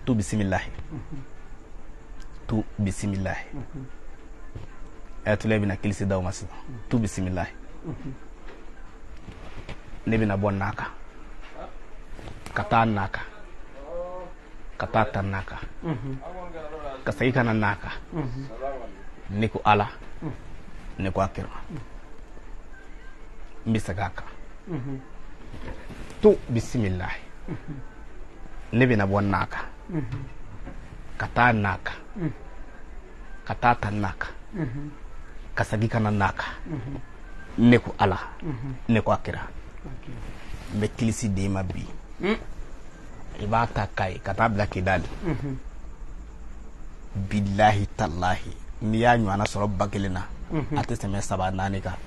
tu bismillah tu bismillah ayatullah bina kilisi daw masu tu bismillah ne bina bon naka kata naka kata tan naka ka sai kana naka ne ku ala ne ku akira mbisagaka tu bismillah ne bina bon naka kata naka kata tan naka ka sagi kana naka ne ku ala ne ku akira be kilisi de ma bi ibata kai kata bla kidali billahi tallahi mi ya nyana soro bagelina ate seme saba nani ka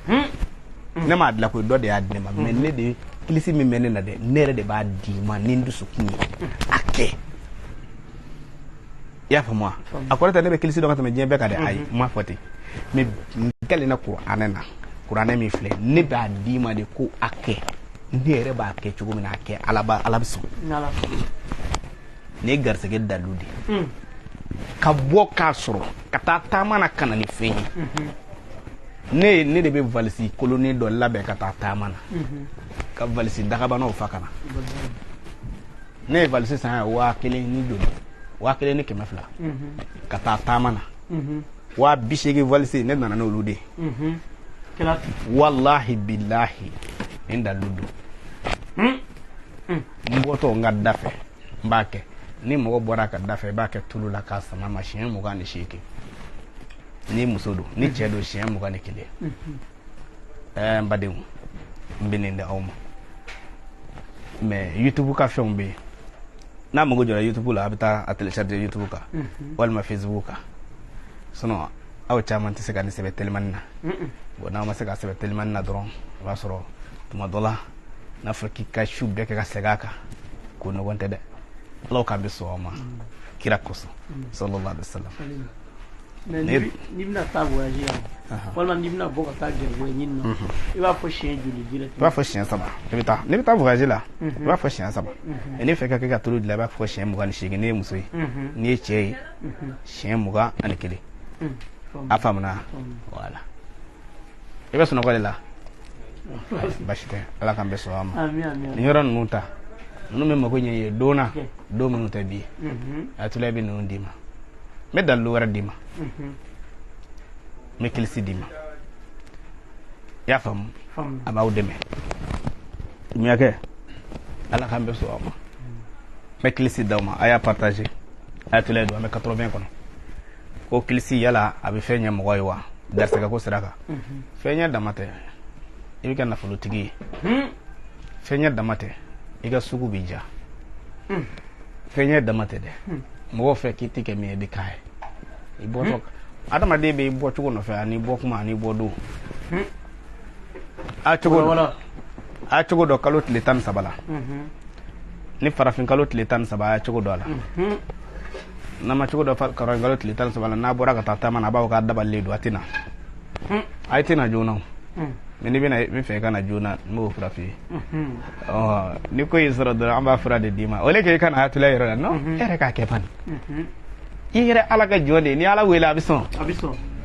ne ma adla ko do de adne ma men ne de kilisi mi men na de nere de ba di ma nindu sukuni ake ya fa moi akora ta ne be kilisi do ka me jembe ka de ay ma foti me gale na qur'ana mi fle ne ba di ma de ko ake nere ba ke chugo mina ake alabiso nala ne garse ge daludi ka bo ka soro ka ta mana kana ni fe ne de be valisi colonie do labe ka ta mana ka valisi daga bana o fakana ne valisi sa wa kele ni do wa kele ni kemafla ka ta mana wa bishege valisi ne nana no lude wallahi billahi inda ludo mboto ngadafe mbake ni mo bora ka dafe bake tulula ka sama machine mo gani shike ni musodo ni chedo chien mo gani kile mbade mbininde awma mais youtube ka fiombe na mo gojo youtube la abita a télécharger youtube ka wala ma facebook ka sono aw chaman tise kan sebe telmanna bo na ma se ka sebe telmanna dron ba soro tuma dola na fraki ka shubbe ka segaka ko no wonte de law ka be so ma kira koso sallallahu alaihi wasallam ni bina ta voyager wala ni bina boka ta gerwe nyinno iba fo chien juli direct ba fo chien saba ni bita voyager la ba fo chien saba ene fe ka tulu de la ba fo chien muga ni shigi ne musoyi ni chei chien muga anikele afamna wala iba sunu ko la bashite ala kan be so ama amin ni yoron nuta no me mako nyeye dona do mu nuta bi atula bi no ndima me dalu wara dima me kilisi dima ya fam ama udeme mi yake ala kan be so ama me kilisi dawma aya partager atula do me 80 kono ko kilisi yala abi fenya mo waywa darse ka ko siraka fenya damate iga na folotigi fenya damate iga sugu bija fenya damate de mo fe kitike mi e kai iboto adama de be ibo chugo no fe ani bo kuma ani bodo a chugo do kalot letan sabala ni farafin kalot letan sabala chugo do ala na ma chugo do kalot letan sabala na bora ka tata mana ba ka daballe do atina aitina jona mini bina mi fe kana juna mo frafi ni ko yisra do amba fra de dima ole ke kana hatula yero no ere ka ke pan ire ala ga jode ni ala wela abison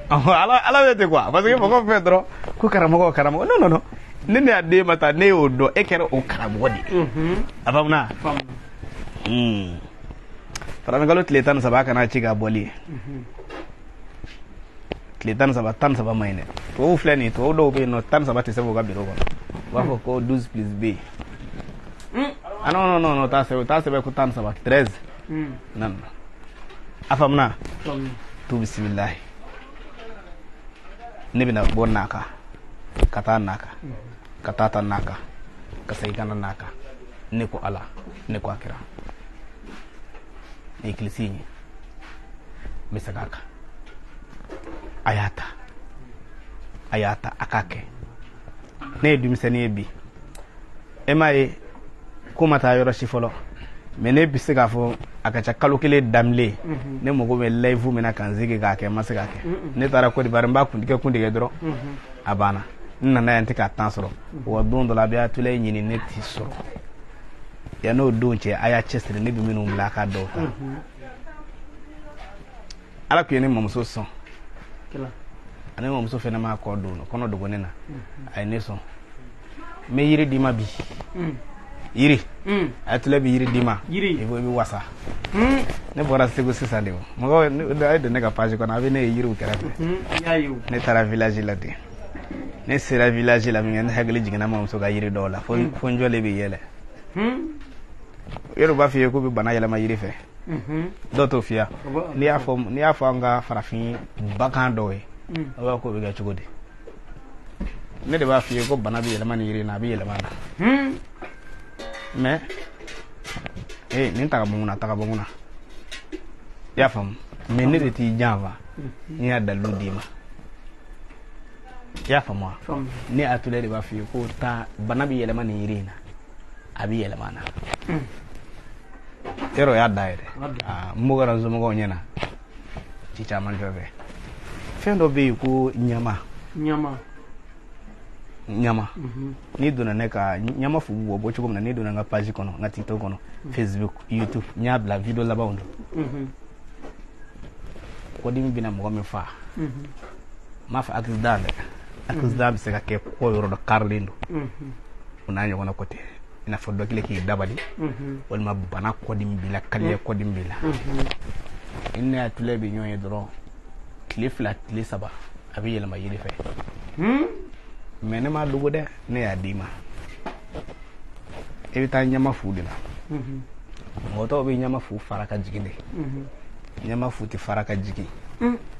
ala wete quoi parce que boko pedro ko karamo no ni ne ade mata ne odo e kere o karamo di abamna fara ngalo tletan sabaka na chiga boli tletan saba tan saba maine to flani to do be no tan saba te sebo ga biro ba ko 12 plus b no ta se ko tan saba 13 nan afamna tu bismillah nibina bonaka kata naka katata naka kasaikana naka niko ala niko akira iklisini misagaka ayata akake ne dumisani bi emaye kuma ta yoro shifolo mene bisiga fo akacha kalokele damle ne mogo be live mena kanzige ga ke masiga ke ne tara ko di baramba kundige dro abana nna na yanti ka tansoro wo don do la biya tule nyini ne ti soro ya no don cɛ a y'a cɛsiri ne bɛ minnu bila a ka dɔw kan ala ko ye ne mamuso sɔn ani mamuso fɛnɛ m'a kɔ don kɔnɔ dogo ne na a ye ne sɔn n bɛ yiri d'i ma bi yiri a tile bɛ yiri d'i ma i bɛ wasa ne bɔra Segu sisan de o mɔgɔ a ye don ne ka page kɔnɔ a bɛ ne ye yiriw kɛrɛfɛ ne taara village la ten ne sera village la min kɛ ne hakili jiginna mamuso ka yiri dɔw la fo n jɔlen bɛ yɛlɛ yɔrɔ b'a f'i ye k'u bɛ bana yɛlɛma yiri fɛ dɔw t'o f'i ye n'i y'a fɔ an ka farafin bakan dɔw ye a b'a k'o bɛ kɛ cogo di ne de b'a f'i ye ko bana bɛ yɛlɛma nin yiri in na a bɛ yɛlɛma na mais nin tagabɔnkun na i y'a faamu mais ne de t'i janfa ni y'a dalilu d'i ma i y'a faamu wa ne Atulaye de b'a f'i ye ko bana bɛ yɛlɛma nin yiri in na a bɛ yɛlɛma na yɔrɔ y'a da yɛrɛ n b'o kɛra n somɔgɔw ɲɛna ci caman fɛ fɛn dɔ bɛ yen ko ɲama n'i donna ne ka ɲama fu bɔ cogo min na n'i donna n ka page kɔnɔ n ka TikTok kɔnɔ Facebook YouTube n y'a bila video labanw don kɔdimi bɛna mɔgɔ min faa n m'a fɔ accident dɛ accident bɛ se ka kɛ kɔ yɔrɔ dɔ karilen don o n'a ɲɔgɔnna ko tɛ i n'a fɔ dɔ kelen k'i dabali walima bana kɔdimi b'i la kaliya kɔdimi b'i la i ni Atulaye bɛ ɲɔgɔn ye dɔrɔn tile 2 tile 3 a bɛ yɛlɛma yiri fɛ mais ne m'a dogo dɛ ne y'a d'i ma i bɛ taa ɲama fu de la mɔgɔ tɔw bɛ ɲama fu fara ka jigin de ɲama fu tɛ fara ka jigin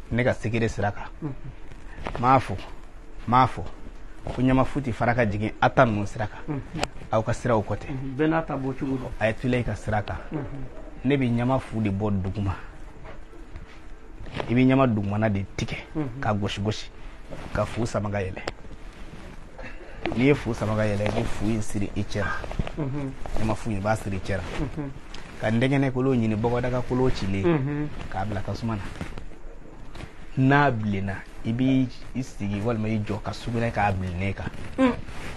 ne ka segere sira kan m'a fɔ ko ɲama fu tɛ fara ka jigin a ta ninnu sira kan aw ka siraw kɔ tɛ bɛɛ n'a ta bɔ cogo don a ye Atulaye ka sira kan ne bɛ ɲama fu de bɔ duguma i bɛ ɲama dugumana de tigɛ ka gosi gosi ka fu sama ka yɛlɛ n'i ye fu sama ka yɛlɛ i bɛ fu in siri i cɛ la ɲama fu in i b'a siri i cɛ la ka ndɛngɛnɛ kolo ɲini bɔgɔdaga kolo cilen k'a bila tasuma na n'a bilenna i b'i sigi walima i jɔ ka sugunɛ k'a bilennen kan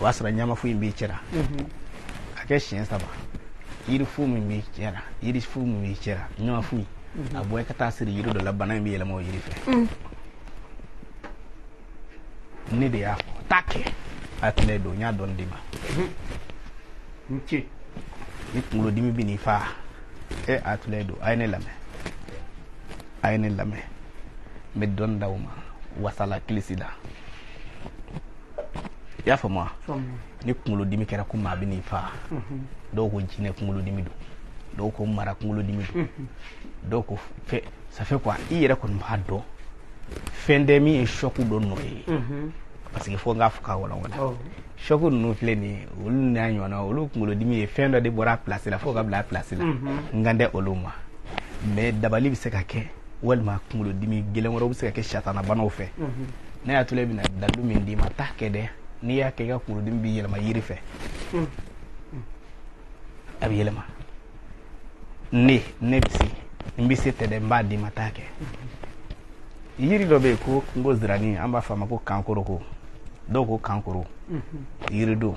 o y'a sɔrɔ ɲama fu in b'i cɛ la a kɛ siɲɛ 3 yiri fu min b'i cɛ la ɲama fu in a bɔ i ka taa siri yiri dɔ la bana in bɛ yɛlɛma o yiri fɛ ne de y'a fɔ taa kɛ Atulaye don n y'a dɔn d'i ma ni kunkolodimi bɛ n'i fa Atulaye don a ye ne lamɛn n bɛ dɔnni d'aw ma wasala kilisi la i y'a faamu wa ni kunkolodimi kɛra ko maa bɛ n'i fa dɔw ko jinɛ kunkolodimi don dɔw ko mara kunkolodimi don dɔw ko ça fait quoi i yɛrɛ kɔni b'a dɔn fɛn tɛ min ye choc dɔ nɔ ye parce que fo n k'a fɔ k'a walawala choc ninnu filɛ nin ye olu n'a ɲɔgɔnna olu kunkolodimi ye fɛn dɔ de bɔra a place la fo ka bila a place la n kan tɛ olu ma mais dabali bɛ se ka kɛ walima kunkolodimi gɛlɛn wɛrɛw bɛ se ka kɛ satana banaw fɛ ne Atulaye bɛna dalilu min d'i ma taa kɛ dɛ n'i y'a kɛ i ka kunkolodimi bɛ yɛlɛma yiri fɛ a bɛ yɛlɛma ne bɛ se n bɛ se tɛ dɛ n b'a d'i ma taa kɛ yiri dɔ bɛ yen ko n ko zirani an b'a fɔ a ma ko kankoroko dɔw ko kankoro yiri don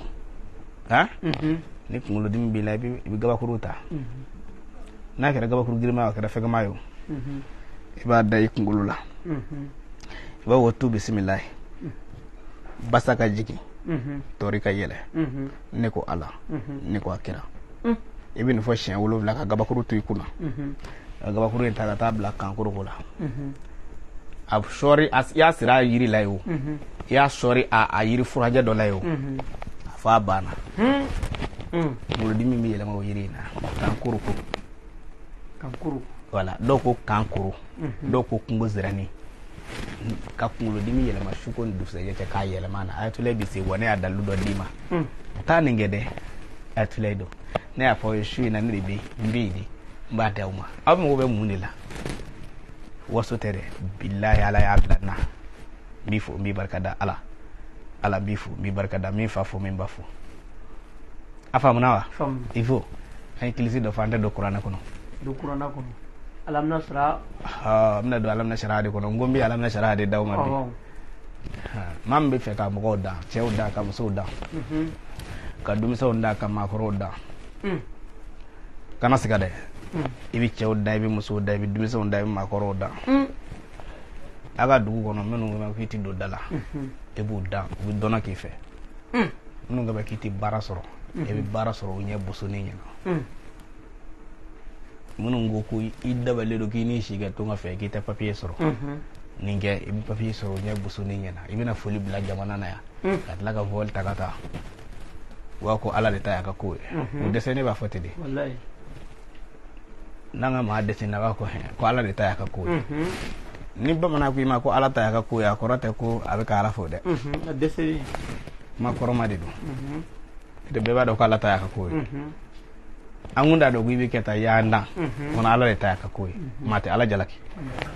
ni kunkolodimi b'i la i bɛ gabakuru ta n'a kɛra gabakuru girinma ye a kɛra fɛgɛma ye o i b'a da i kunkolo la i b'a fɔ tu bisimilayi basa ka jigin tɔɔri ka yɛlɛ ne ko Ala ne ko a kɛra i bɛ nin fɔ siɲɛ 7 ka gabakuru to i kunna ka gabakuru in ta ka taa bila kankoroko la a sɔɔri i y'a siri a yiri la ye o i y'a sɔɔri a yiri furajɛ dɔ la ye o a fɔ a banna kunkolodimi bɛ yɛlɛma o yiri in na kankoroko voilà dɔw ko kankoro dɔw ko kungo zirani ka kunkolodimi yɛlɛma su ko ni dugusajɛ cɛ k'a yɛlɛma na Atulaye bɛ se wa ne y'a dalilu dɔ d'i ma taa nin kɛ dɛ Atulaye don ne y'a fɔ aw ye su in na ne de bɛ n bɛ yen de n b'a d'aw ma aw mago bɛ mun de la waso tɛ dɛ bilahi Ala y'a bila n na n b'i fo n b'i barika da Ala n b'i fo n b'i barika da n b'i fa fo n b'i ba fo a faamuna wa il faut an ye kilisi dɔ fɔ an tɛ don kuranɛ kɔnɔ alamina sara n bɛna don alamina sara de kɔnɔ n ko n bɛ alamina sara de d'aw ma bi maa min bɛ fɛ ka mɔgɔw dan cɛw dan ka musow dan ka denmisɛnw dan ka maakɔrɔw dan kana siga dɛ i bɛ cɛw da i bɛ musow da i bɛ denmisɛnw da i bɛ maakɔrɔw da a ka dugu kɔnɔ minnu bɛ k'i tɛ don da la i b'u da u bɛ dɔnna k'i fɛ minnu bɛ k'i tɛ baara sɔrɔ i bɛ baara sɔrɔ u ɲɛ bosonin ɲɛna minnu ko ko i dabalen don k'i ni si kɛ tunga fɛ k'i tɛ papiye sɔrɔ nin kɛ i bɛ papiye sɔrɔ u ɲɛ bosonin ɲɛna i bɛna foli bila jamana na yan ka tila ka vol ta ka taa wa ko ala de ta y'a ka ko ye o dɛsɛ ne b'a fɔ ten de n'an ka maa dɛsɛ na b'a ko ala de ta y'a ka ko ye ni bamanan ko i ma ko ala ta y'a ka ko ye a kɔrɔ tɛ ko a bɛ ka ala fo dɛ kuma kɔrɔma de don de bɛɛ b'a dɔn ko ala ta y'a ka ko ye an kun t'a dɔn ko i bɛ kɛ ta y'an dan kɔnɔ ala de ta y'a ka ko ye maa tɛ ala jalaki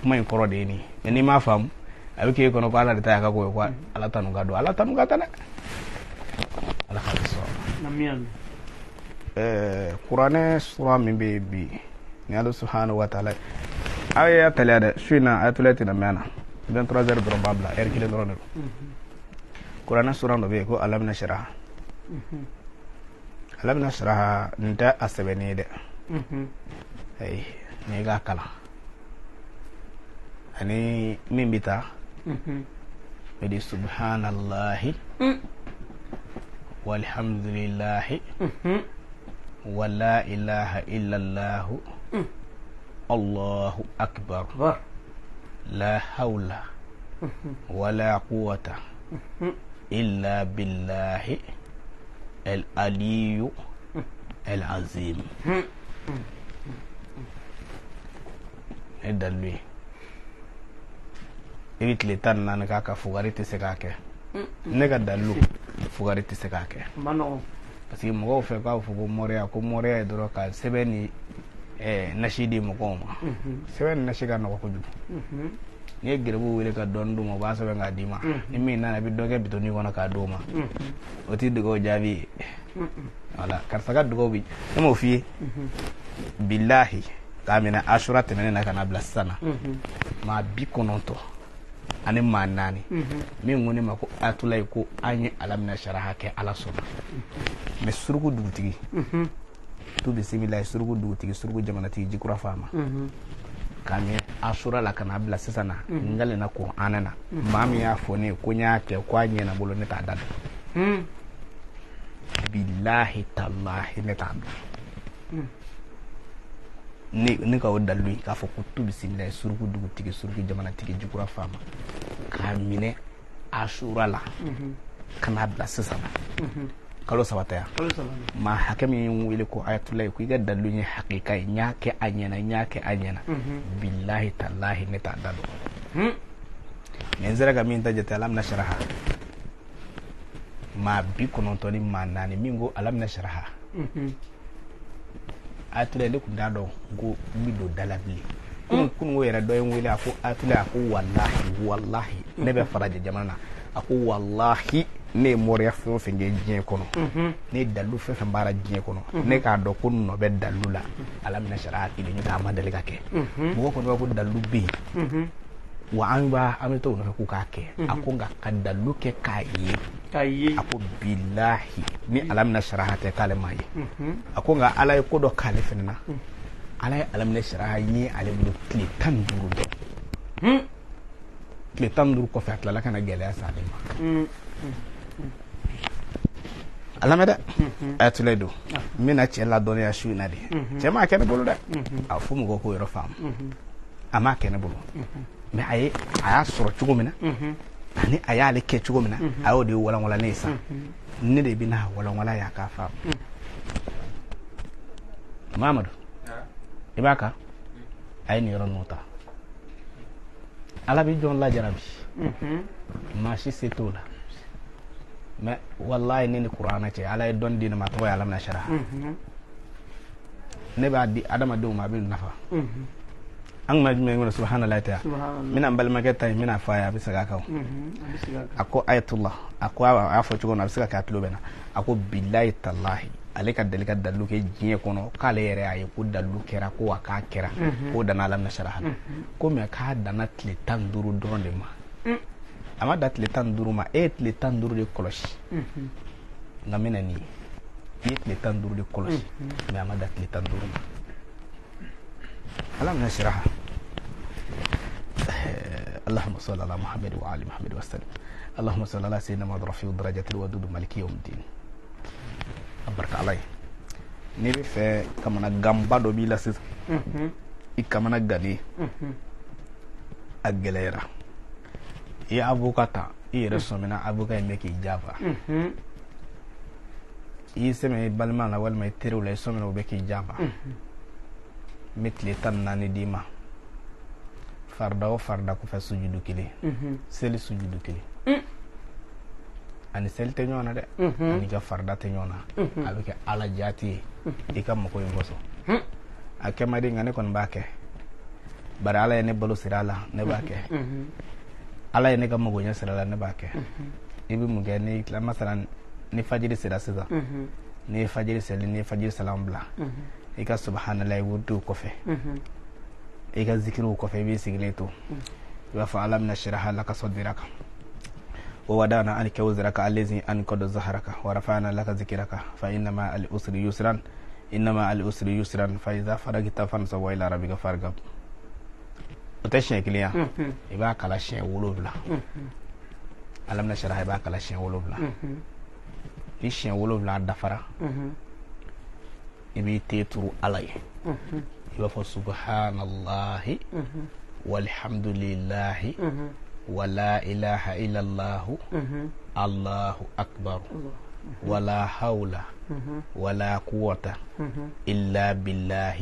kuma in kɔrɔ de ye nin ye n'i m'a faamu a bɛ k'e kɔnɔ ko ala de ta y'a ka ko ye ko ala tanu ka don ala tanu ka ta dɛ ala ka sɔrɔ kuranɛ sura min bɛ yen bi ni ala subhanahu wa ta'ala aw y'a taliya dɛ su in na a tula tɛna mɛn na 23 heures dɔrɔn b'a bila heure kelen dɔrɔn de don kuranɛ sura dɔ bɛ yen ko alamina sharaha alamina sharaha nin tɛ a sɛbɛnni ye dɛ ayi ni k'a kalan ani min bɛ taa bɛ di subhanallahi walhamdulillahi wala ilaha illallahu allahu akbar la hawla wala quwwata illa billahi al-aliyu al-azim dalwi i bɛ tile 14 k'a ka fugari tɛ se k'a kɛ ne ka dalu fugari tɛ se k'a kɛ parce que mɔgɔw fɛ k'a fɔ ko mɔriya ye dɔrɔn ka sɛbɛn ni nasi di mɔgɔw ma sɛbɛn ni nasi ka nɔgɔ kojugu n'i ye gɛrɛbuw wele ka dɔɔni d'u ma u b'a sɛbɛn k'a d'i ma ni min nana i bɛ dɔ kɛ bitɔnni kɔnɔ k'a d'o ma o tɛ dugawu jaabi ye voilà karisa ka dugawu bi ne m'o f'i ye bilahi k'a minɛ asura tɛmɛnen na ka na bila sisan na maa 90 ani maa 4 min ko ne ma ko atulayi ko an ye alamina sharaha kɛ ala sɔnna mais suruku dugutigi tu bisimilayi suruku dugutigi suruku jamanatigi jikura faama k'a mɛn asura la ka na bila sisan na n galena ko an na maa min y'a fɔ ne ye ko n y'a kɛ ko a ɲɛna bolo ne t'a da dɔn bilahi talahi ne t'a dɔn ne ka o dalu k'a fɔ ko tu bisimilayi suruku dugutigi suruku jamanatigi jikura faama k'a minɛ asura la ka n'a bila sisan na kalo 3 tɛ yan maa hakɛ min ye n wele ko ayatulayi ko i ka dalu ye hakika ye n y'a kɛ a ɲɛna bilahi talahi ne t'a da dɔn mais n sera ka min ta jate alamina sharaha maa 90 ni maa 4 min ko alamina sharaha ayatulayi ne kun t'a dɔn ko n bɛ don da la bilen kununko yɛrɛ dɔ ye n wele a ko ayatulayi a ko wallahi ne bɛ faraja jamana na a ko wallahi ne ye mɔriya fɛn o fɛn kɛ diɲɛ kɔnɔ ne ye dalu fɛn fɛn baara diɲɛ kɔnɔ ne k'a dɔn ko nɔ bɛ dalu la alamina sharaha kelen n'o tɛ a ma deli ka kɛ mɔgɔ kɔni b'a ko dalu bɛ yen wa an bɛ to nɔfɛ k'u k'a kɛ a ko nka ka dalu kɛ k'a ye a ko bilahi ni alamina sharaha tɛ k'ale ma ye a ko nka ala ye ko dɔ k'ale fɛnɛ na ala ye alamina sharaha ye ale bolo tile 15 dɔn tile 15 kɔfɛ a tilala ka na gɛlɛya sa ale ma alamɛ dɛ ayatulayi don n bɛna cɛ ladɔnniya su in na de cɛ m'a kɛ ne bolo dɛ a fɔ mɔgɔw k'o yɔrɔ faamu a m'a kɛ ne bolo mais a y'a sɔrɔ cogo min na ani a y'ale kɛ cogo min na a y'o de walanwala ne ye sa ne de bɛna walanwala y'a k'a faamu Mamadu i b'a kan a ye nin yɔrɔ ninnu ta ala bɛ jɔn lajarabi maa si se t'o la mais wallahi ne ni kuranɛ cɛ ala ye dɔnni di ne ma tɔgɔ ye alamina sharaha ne b'a di adamadenw ma a bɛ nafa an kun ma jumɛn kɔnɔ subhanallahi ta n bɛna n balimakɛ ta yen n bɛna f'a ye a bɛ segin a kan a ko ayatullah a ko a y'a fɔ cogo min a bɛ se ka kɛ a tulo bɛ na a ko bilahi talahi ale ka deli ka dalu kɛ diɲɛ kɔnɔ k'ale yɛrɛ y'a ye ko dalu kɛra ko wa k'a kɛra k'o danna alamina sharaha la ko mais k'a danna tile 15 dɔrɔn de ma a ma da tile 15 ma e ye tile 15 de kɔlɔsi nka n bɛna nin ye i ye tile 15 de kɔlɔsi mais a ma da tile 15 ma alam nashraha اللهم صل على محمد وعلى محمد وسلم اللهم صل على سيدنا محمد رفيع الدرجات الودود مالك يوم الدين أبارك عليه نبي في كمان غامبا دو بيلا سيس كمان غني أجليرا يا أبو كاتا يرسمنا أبو كاي ميكي جافا يسمى بالمان أول ما يترو لا يسمى وبيكي جافا مثل تناني ديما farda o farda ko fa sujudu kili sel sujudu kili ani sel te nyona de ani ga farda te nyona avec ala jati e kam ko yimboso akema de ngane kon bake bara ala ne balo sirala ne bake ala ne kam go nya sirala ne bake ibi mu gani la masalan ni fajiri sira sida ni fajiri sel ni fajiri salam bla e ka subhanallahi wudu ko fe إيجا ذكره كفي سجلته وفعل من الشرح لك صدرك وودعنا عنك وزرك الذي أنقض ظهرك ورفعنا لك ذكرك فإنما الأسر يسرا إنما الأسر يسرا فإذا فرغت فانصب إلى ربك فارغب وتشين كليا يبقى كلا شيء ولوبلا ألم نشرح يبقى كلا شيء ولوبلا ليش ولوبلا دفرا يبي تيترو علي يوفى سبحان الله والحمد لله ولا إله إلا الله الله أكبر ولا حول ولا قوة إلا بالله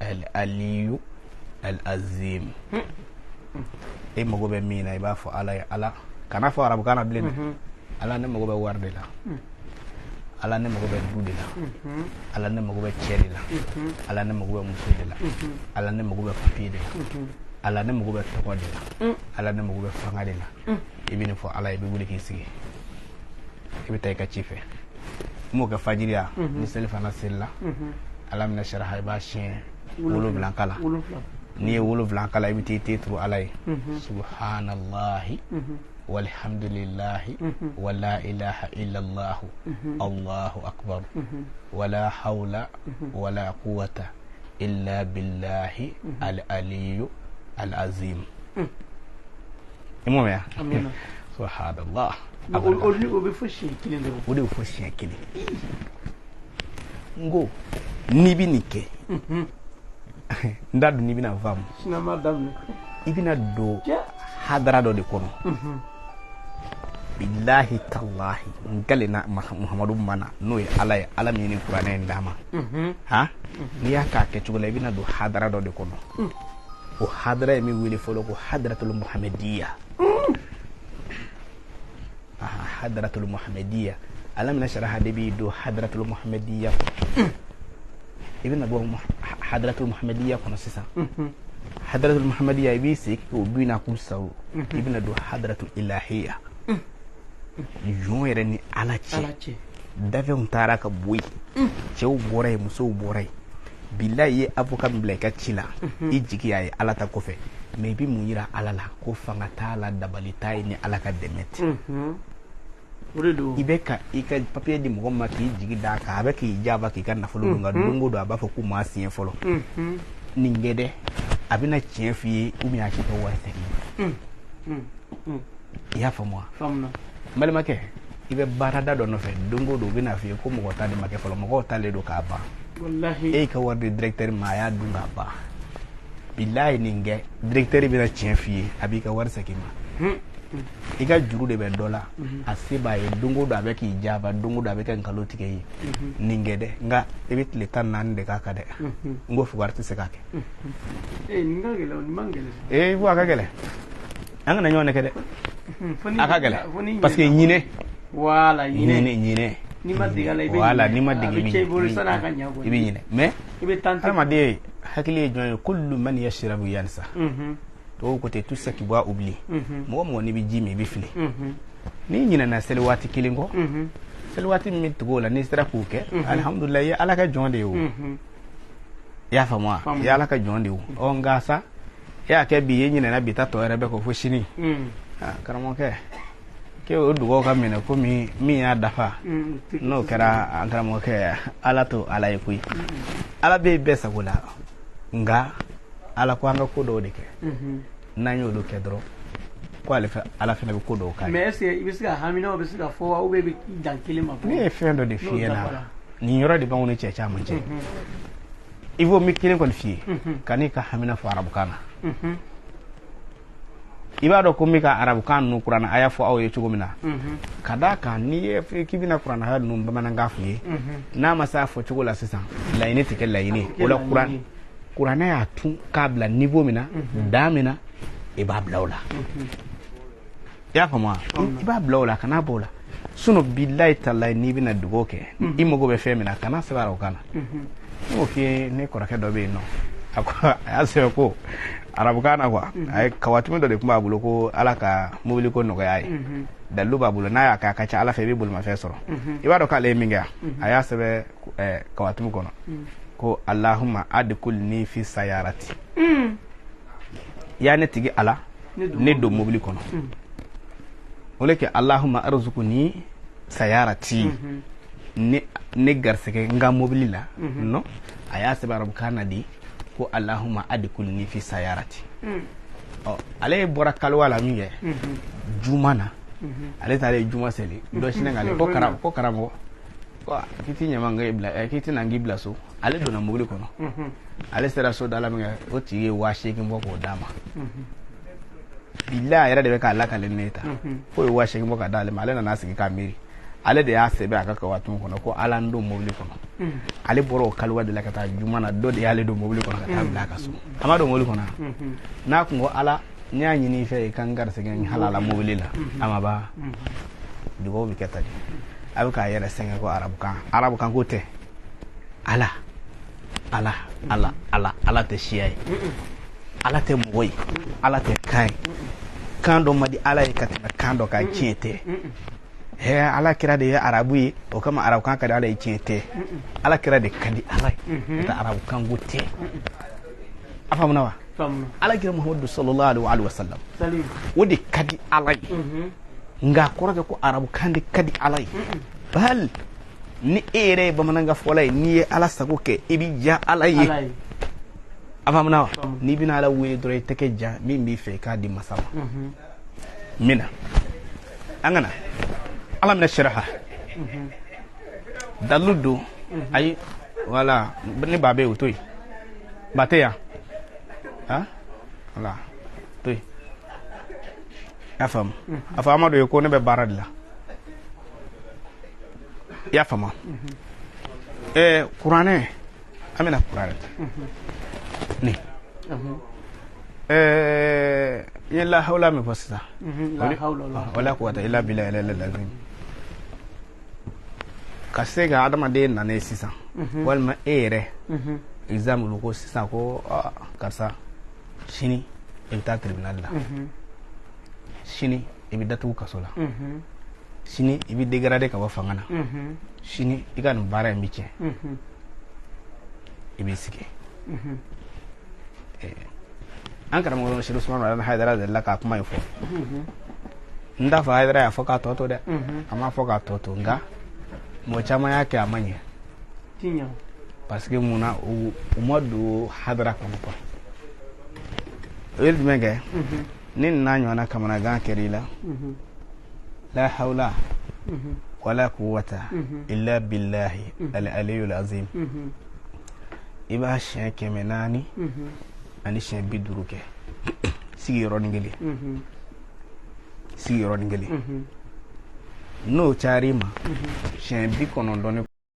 العلي العظيم إيه مغوبة مينا يبافو على كان فو عرب كان بلين على نمغوبة واردلا ala ne mago be dude la ala ne mago be cheri la ala ne mago be musudi la ala ne mago be papide la ala ne mago be tokode la ala ne mago be fangade la ibini fo ala ibi wuli ki sigi ibi tay ka chife mo ka fajiria ni selfa na sella ala min sharaha ba chien wulu blankala ni wulu blankala ibi titru alay subhanallahi والحمد لله ولا إله إلا الله الله أكبر ولا حول ولا قوة إلا بالله العلي العظيم المهم يا سبحان الله ودي وفشي كلي ngo nibi nike ndadu nibi na vam sinama damne ibina do hadara do de kono billahi tallahi ngalina muhammadu mana no ya ala mini qur'ana ndama ha ni aka ke chugula bina do hadara do de kono o hadara mi wili folo ko hadratul muhammadiyya hadratul muhammadiyya ala min sharaha de bi do hadratul muhammadiyya ibina do hadratul muhammadiyya kono sisa hadratul muhammadiyya bi sik ko bina kum saw ibina do hadratul ilahiyya jon yɛrɛ ni ala cɛ dafɛnw taara ka bɔ yen cɛw bɔra yen musow bɔra yen bilahi ye avocat min bila i ka ci la i jigi y'a ye ala ta kɔfɛ mais i bi mun yira ala la ko fanga t'a la dabali t'a ye ni ala ka dɛmɛ tɛ i bɛ ka i ka papier di mɔgɔ ma k'i jigi d'a kan a bɛ k'i jaba k'i ka nafolo dun nka don o don a b'a fɔ k'u m'a siɲɛ fɔlɔ nin kɛ dɛ a bɛna tiɲɛ f'i ye ou bien a k'i ka wari segin i y'a faamu wa balimakɛ i bɛ baarada dɔ nɔfɛ don o don u bɛna f'i ye ko mɔgɔ ta de ma kɛ fɔlɔ mɔgɔw t'ale don k'a ban e y'i ka wari di directeur ma a y'a dun k'a ban bilahi nin kɛ directeur bɛna tiɲɛ f'i ye a b'i ka wari segin ma i ka juru de bɛ dɔ la a se b'a ye don o don a bɛ k'i jaba don o don a bɛ kɛ nkalon tigɛ ye nin kɛ dɛ nka i bɛ tile 14 de k'a kan dɛ n ko fugari tɛ se k'a kɛ fo a ka gɛlɛn an kana ɲɔgɔn kɛ dɛ a ka gɛlɛn parce que ɲinɛ wala ɲinɛ ni ma dege la i bɛ wala ni ma dege min i bolo san'a ka ɲɛ i bɛ ɲinɛ mais i bɛ tante hadamaden hakili ye jɔn ye kullu man yashrabu yansa to ko te tout ce qui boit oublie mɔgɔ mɔgɔ ni bɛ ji min i bɛ fili ni ɲinɛna seli waati kelen kɔ seli waati min bɛ tugu o la n'i sera k'o kɛ alhamdulillah i ye ala ka jɔn de ye o i y'a faamu wa i ye ala ka jɔn de ye o nka sa e y'a kɛ bi i ye ɲinɛna bi ta tɔ yɛrɛ bɛ ko fo sini karamɔgɔkɛ ke o dugawu ka minɛ ko min y'a dafa n'o kɛra an karamɔgɔkɛ ala to ala ye koyi ala bɛ bɛɛ sago la nka ala ko an ka ko dɔw de kɛ n'an y'olu kɛ dɔrɔn ko ala fɛnɛ bɛ ko dɔw k'a ye. mais est-ce que i bɛ se ka hamina o bɛ se ka fɔ wa ou bien i bɛ dan kelen ma fɔ. ne ye fɛn dɔ de f'i ɲɛna nin yɔrɔ de b'anw ni cɛ caman cɛ il faut mi kelen kɔni f'i ye kan'i ka hamina fɔ arabukan na i b'a dɔn ko min ka arabukan ninnu kuranna a y'a fɔ aw ye cogo min na ka d'a kan n'i ye k'i bɛna kuranna haya ninnu bamanankan f'u ye n'a ma s'a fɔ cogo la sisan laɲini tɛ kɛ laɲini o la kuranɛ y'a tun k'a bila niveau min na dan min na i b'a bila o la i y'a faamu wa i b'a bila o la kana bɔ o la sinon bilahi talahi n'i bɛna dugawu kɛ i mago bɛ fɛn min na kana sɛbɛn arabukan na ne y'o f'i ye ne kɔrɔkɛ dɔ bɛ yen nɔ a y'a sɛbɛn ko arabukan na quoi a ye kawatimi dɔ de tun b'a bolo ko ala ka mobili ko nɔgɔya ye dalilu b'a bolo n'a y'a kɛ a ka ca ala fɛ i bɛ bolimafɛn sɔrɔ i b'a dɔn k'ale ye min kɛ a y'a sɛbɛn kawatimi kɔnɔ ko alahuma adkulni fi sayarati ya ne tigi ala ne don mobili kɔnɔ o le kɛ alahuma arzukuni sayarati ne garisɛgɛ n ka mobili la non a y'a sɛbɛn arabukan na di ko alahuma adkulni fi sayarati ale bɔra kaliwa la min kɛ juma na ale taara juma seli dɔ sinɛ k'ale ko karamɔgɔ k'i ti ɲama k'i ti na n k'i bila so ale donna mobili kɔnɔ ale sera so da la min kɛ o tigi ye 8,000 bɔ k'o d'a ma bilahi a yɛrɛ de bɛ k'a lakale ne ta k'o ye 8,000 bɔ ka d'ale ma ale nana sigi k'a miiri ale de y'a sɛbɛn a ka kawatun kɔnɔ ko ala n don mobili kɔnɔ ale bɔra o kaliwa de la ka taa juma na dɔ de y'ale don mobili kɔnɔ ka taa bila a ka so a ma don mobili kɔnɔ n'a kun ko ala n y'a ɲini i fɛ i ka n garisɛgɛ halala mobili la a ma ban dugawu bɛ kɛ ta de a bɛ k'a yɛrɛ sɛgɛn ko arabukan ko tɛ ala tɛ siya ye ala tɛ mɔgɔ ye ala tɛ kan ye kan dɔ ma di ala ye ka tɛmɛ kan dɔ kan tiɲɛ tɛ ala kira de ye arabu ye o kama arabukan ka di ala ye tiɲɛ tɛ ala kira de ka di ala ye n'o tɛ arabukan ko tɛ a faamuna wa ala kira muhammadu sallallahu alaihi wa sallam o de ka di ala ye nka kɔrɔ kɛ ko arabukan de ka di ala ye bal ni e yɛrɛ ye bamanankan fɔla ye n'i ye ala sago kɛ i bɛ diya ala ye a faamuna wa n'i bɛna ala wele dɔrɔn i tɛgɛ ja min b'i fɛ i k'a di masa ma min na an ka na ala minɛ sharaha dalilu don ayi wala ni ba bɛ yen o to yen ba tɛ yan wala to yen y'a faamu a fɔ amadu ye ko ne bɛ baara de la i y'a faamu kuranɛ an bɛna kuranɛ ne n ye lahawla min fɔ sisan wala quwwata illa billahi al-azim ka se ka adamaden nane sisan walima e yɛrɛ example ko sisan ko karisa sini i bɛ taa tribunal la sini i bɛ datugu kaso la sini i bɛ dégrader ka bɔ fanga na sini i ka nin baara in bɛ tiɲɛ i b'i sigi an karamɔgɔ Sheikh Usman Haidara delila k'a kuma in fɔ n t'a fɔ Haidara y'a fɔ k'a tɔ to dɛ a m'a fɔ k'a tɔ to nka mɔgɔ caman y'a kɛ a ma ɲɛ parce que mun na u ma don hadara kɔnɔ quoi o ye jumɛn kɛ ni nin n'a ɲɔgɔnna kamanagan kɛra i la la hawla wala quwwata illa billahi al-aliyyul azim i b'a siɲɛ 400 ani siɲɛ 50 kɛ sigi yɔrɔnin kelen n'o cayar'i ma siɲɛ 90